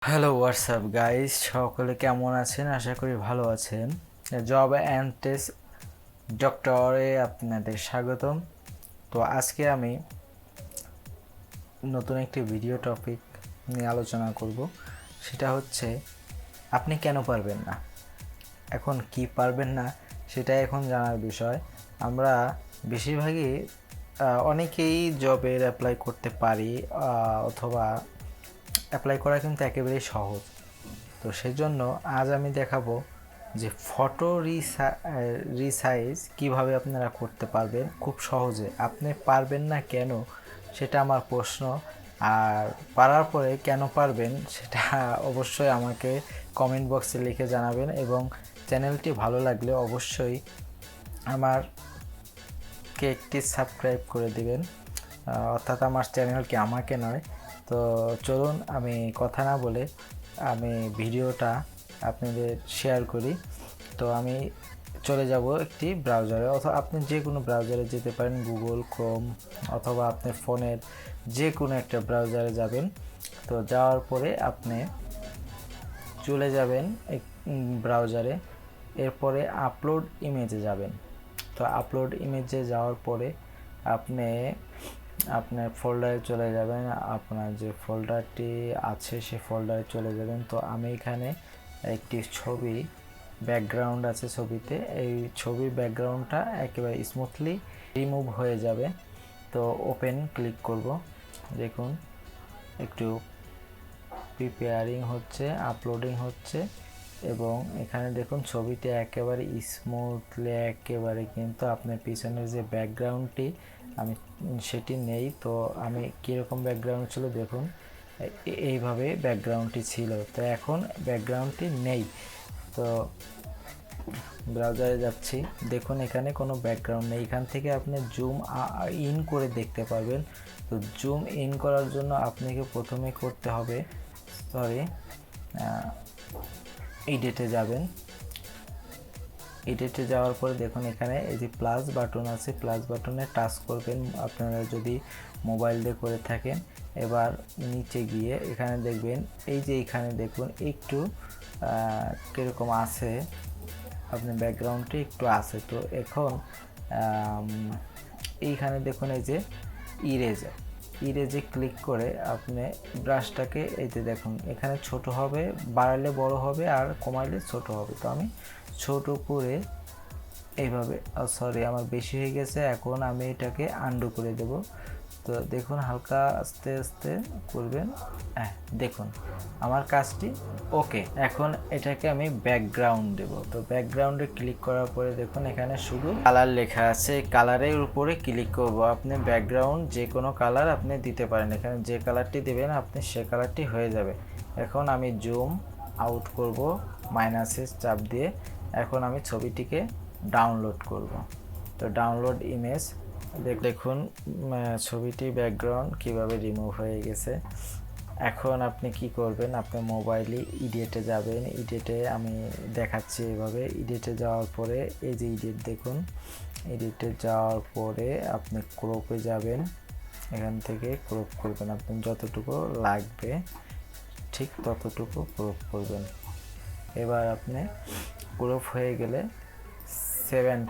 Hello WhatsApp guys, সকলে কেমন আছেন? আশা করি ভালো আছেন। জব অ্যান্ড টেস্ট ডক্টরে আপনাদের স্বাগতম। তো আজকে আমি নতুন একটি ভিডিও টপিক নিয়ে আলোচনা করব। সেটা হচ্ছে আপনি কেন পারবেন না। এখন কি পারবেন না সেটাই এখন জানার বিষয়। আমরা বেশিরভাগই অনেকেই জবের অ্যাপ্লাই করতে পারি, অথবা অ্যাপ্লাই করা কিন্তু একেবারেই সহজ। তো সেজন্য আজ আমি দেখাবো যে ফটো রিসাইজ কিভাবে আপনারা করতে পারবেন খুব সহজে। আপনি পারবেন না কেন সেটা আমার প্রশ্ন, আর পারার পরে কেন পারবেন সেটা অবশ্যই আমাকে কমেন্ট বক্সে লিখে জানাবেন, এবং চ্যানেলটি ভালো লাগলে অবশ্যই আমারকে একটি সাবস্ক্রাইব করে দিবেন, অর্থাৎ আমার চ্যানেলকে, আমাকে নয়। তো চলুন আমি কথা না বলে আমি ভিডিওটা আপনাদের শেয়ার করি। তো আমি চলে যাব একটি ব্রাউজারে, অথবা আপনি যে কোনো ব্রাউজারে যেতে পারেন, গুগল ক্রোম অথবা আপনার ফোনের যে কোনো একটা ব্রাউজারে যাবেন। তো যাওয়ার পরে আপনি চলে যাবেন ব্রাউজারে, এরপরে আপলোড ইমেজে যাবেন। তো আপলোড ইমেজে যাওয়ার পরে আপনি আপনার ফোল্ডারে চলে যাবেন, আপনার যে ফোল্ডারটি আছে সে ফোল্ডারে চলে যাবেন। তো আমি এখানে একটি ছবি ব্যাকগ্রাউন্ড আছে, ছবিতে এই ছবির ব্যাকগ্রাউন্ডটা একেবারে স্মুথলি রিমুভ হয়ে যাবে। তো ওপেন ক্লিক করব। দেখুন একটু প্রিপেয়ারিং হচ্ছে, আপলোডিং হচ্ছে, এবং এখানে দেখুন ছবিটি একেবারে স্মুথলি, একেবারে কিন্তু আপনার পিছনের যে ব্যাকগ্রাউন্ডটি আমি সেটি নেই। তো আমি কীরকম ব্যাকগ্রাউন্ড ছিল দেখুন, এইভাবে ব্যাকগ্রাউন্ডটি ছিল। তো এখন ব্যাকগ্রাউন্ডটি নেই। তো ব্রাউজারে যাচ্ছি, দেখুন এখানে কোনো ব্যাকগ্রাউন্ড নেই। এখান থেকে আপনি জুম ইন করে দেখতে পারবেন। তো জুম ইন করার জন্য আপনাকে প্রথমে করতে হবে, এডিটে যাবেন। এডিটে যাওয়ার পরে দেখুন এখানে এই যে প্লাস বাটন আছে, প্লাস বাটনে টাচ করবেন আপনারা যদি মোবাইল দিয়ে করে থাকেন। এবার নিচে গিয়ে এখানে দেখবেন, এই যে এখানে দেখুন একটু কীরকম আছে, আপনার ব্যাকগ্রাউন্ডটি একটু আছে। তো এখন এইখানে দেখুন এই যে ইরেজে ক্লিক করে আপনি ব্রাশটাকে, এই যে দেখুন এখানে ছোট হবে, বাড়ালে বড় হবে, আর কমাইলে ছোট হবে। তো আমি ছোট করে এইভাবে, আমার বেশি হয়ে গেছে, এখন আমি এটাকে আন্ডু করে দেব। তো দেখুন হালকা আস্তে আস্তে করবেন। দেখুন আমার কাজটি ওকে। এখন এটাকে আমি ব্যাকগ্রাউন্ড দেব। তো ব্যাকগ্রাউন্ডে ক্লিক করার পরে দেখুন এখানে শুধু কালার লেখা আছে, কালারের উপরে ক্লিক করব। আপনি ব্যাকগ্রাউন্ড যে কোনো কালার আপনি দিতে পারেন, এখানে যে কালারটি দেবেন আপনি সে কালারটি হয়ে যাবে। এখন আমি জুম আউট করব মাইনাসের চাপ দিয়ে। এখন আমি ছবিটিকে ডাউনলোড করব। তো ডাউনলোড ইমেজ, দেখুন ছবিটি ব্যাকগ্রাউন্ড কিভাবে রিমুভ হয়ে গেছে। এখন আপনি কি করবেন, আপনার মোবাইলে ইডিটে যাবেন। ইডিটে আমি দেখাচ্ছি এভাবে। ইডিটে যাওয়ার পরে এই যে ইডিট দেখুন, ইডিটে যাওয়ার পরে আপনি ক্রপে যাবেন। এখান থেকে ক্রপ করবেন, আপনি যতটুকু লাগবে ঠিক ততটুকু ক্রপ করবেন। এবার আপনি ক্রপ হয়ে গেলে 7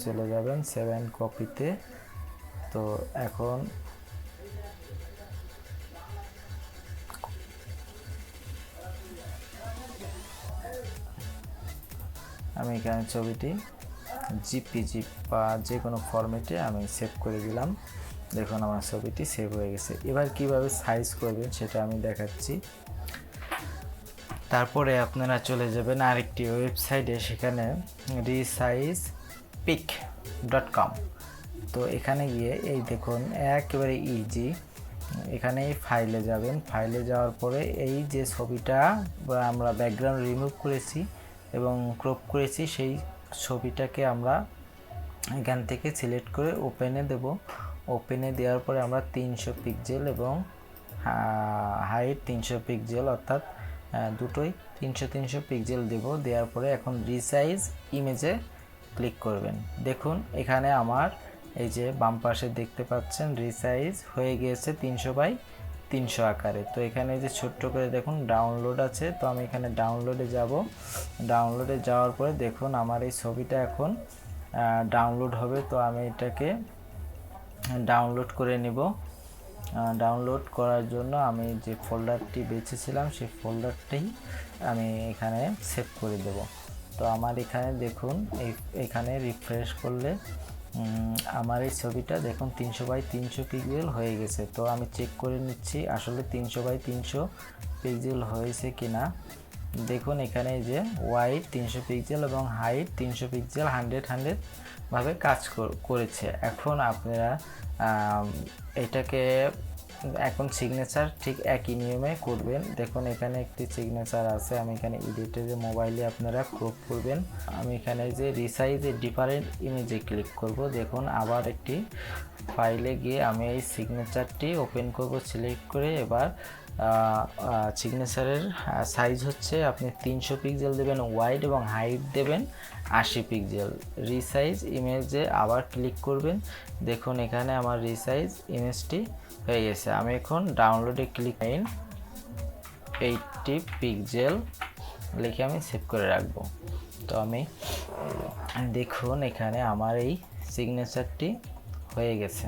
চলে যাবেন, 7 কপিতে। তো এখন আমি এখানে ছবিটি জিপিজি বা যে কোনো ফরম্যাটে আমি সেভ করে দিলাম। দেখুন আমার ছবিটি সেভ হয়ে গেছে। এবার কিভাবে সাইজ করবেন সেটা আমি দেখাচ্ছি। তারপরে আপনারা চলে যাবেন আরেকটি ওয়েবসাইটে, সেখানে resizepik.com। তো এখানে গিয়ে এই দেখুন একেবারে ইজি, এখানে ফাইলে যাবেন। ফাইলে যাওয়ার পরে এই যে ছবিটা আমরা ব্যাকগ্রাউন্ড রিমুভ করেছি এবং ক্রপ করেছি, সেই ছবিটাকে আমরা এখান থেকে সিলেক্ট করে ওপেনে দেব। ওপেনে দেওয়ার পরে আমরা 300 পিক্সেল এবং হাইট 300 পিক্সেল, অর্থাৎ দুটোই 300 পিক্সেল দেব। দেওয়ার পরে এখন রিসাইজ ইমেজে ক্লিক করবেন। দেখুন এখানে আমার এই যে বাম পাশে দেখতে পাচ্ছেন রিসাইজ হয়ে গিয়েছে 300 বাই 300 আকারে। তো এখানে যে ছোট্ট করে দেখুন ডাউনলোড আছে, তো আমি এখানে ডাউনলোডে যাব। ডাউনলোডে যাওয়ার পরে দেখুন আমার এই ছবিটা এখন ডাউনলোড হবে। তো আমি এটাকে ডাউনলোড করে নিব। ডাউনলোড করার জন্য আমি যে ফোল্ডারটি বেছেছিলাম সেই ফোল্ডারটাই আমি এখানে সেভ করে দেব। তো আমার এখানে দেখুন এখানে রিফ্রেশ করলে আমার এই ছবিটা দেখুন 300 বাই 300 পিক্সেল হয়ে গেছে। তো আমি চেক করে নিচ্ছি আসলে 300 বাই 300 পিক্সেল হয়েছে কিনা। দেখুন এখানে যে ওয়াইড 300 পিক্সেল এবং হাইট 300 পিক্সেল 100 ভাবে কাজ করেছে। এখন আপনারা এটাকে এখন সিগনেচার ঠিক একই নিয়মে করবেন। দেখুন এখানে একটি সিগনেচার আছে, আমি এখানে এডিটরে মোবাইলে আপনারা ক্রপ করবেন। আমি এখানে যে রিসাইজে ডিফারেন্ট ইমেজে ক্লিক করব। দেখুন আবার একটি ফাইলে গিয়ে আমি এই সিগনেচারটি ওপেন করব সিলেক্ট করে। এবার সিগনেচারের সাইজ হচ্ছে আপনি 300 পিক্সেল দেবেন ওয়াইড এবং হাইট দেবেন 80 পিক্সেল। রিসাইজ ইমেজে আবার ক্লিক করবেন। দেখুন এখানে আমার রিসাইজ ইমেজটি হয়ে গেছে। আমি এখন ডাউনলোডে ক্লিক 80 পিক্সেল লিখে আমি সেভ করে রাখবো। তো আমি দেখুন এখানে আমার এই সিগনেচারটি হয়ে গেছে।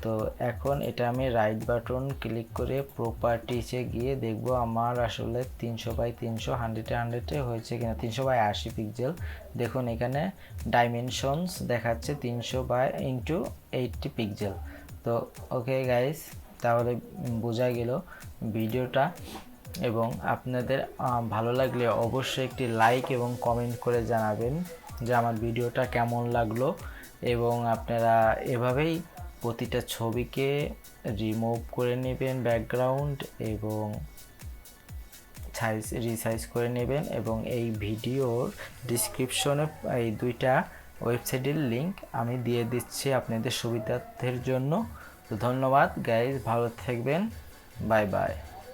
তো এখন এটা আমি রাইট বাটন ক্লিক করে প্রপার্টিসে গিয়ে দেখব আমার আসলে 300 বাই 300 100 হয়েছে কিনা। 300 বাই 80 পিক্সেল। দেখুন এখানে ডাইমেনশনস দেখাচ্ছে 300 বাই ইন্টু 80 পিক্সেল। তো ওকে গাইস, তাহলে বোঝা গেল ভিডিওটা। এবং আপনাদের ভালো লাগলে অবশ্যই একটি লাইক এবং কমেন্ট করে জানাবেন যে আমার ভিডিওটা কেমন লাগলো। এবং আপনারা এভাবেই প্রতিটা ছবিকে রিমুভ করে নেবেন ব্যাকগ্রাউন্ড এবং রিসাইজ করে নেবেন। এবং এই ভিডিওর ডিসক্রিপশনে এই দুইটা ওয়েবসাইটের লিংক আমি দিয়ে দিচ্ছি আপনাদের সুবিধার্থের জন্য। তো ধন্যবাদ গাইজ, ভালো থাকবেন, বাই বাই।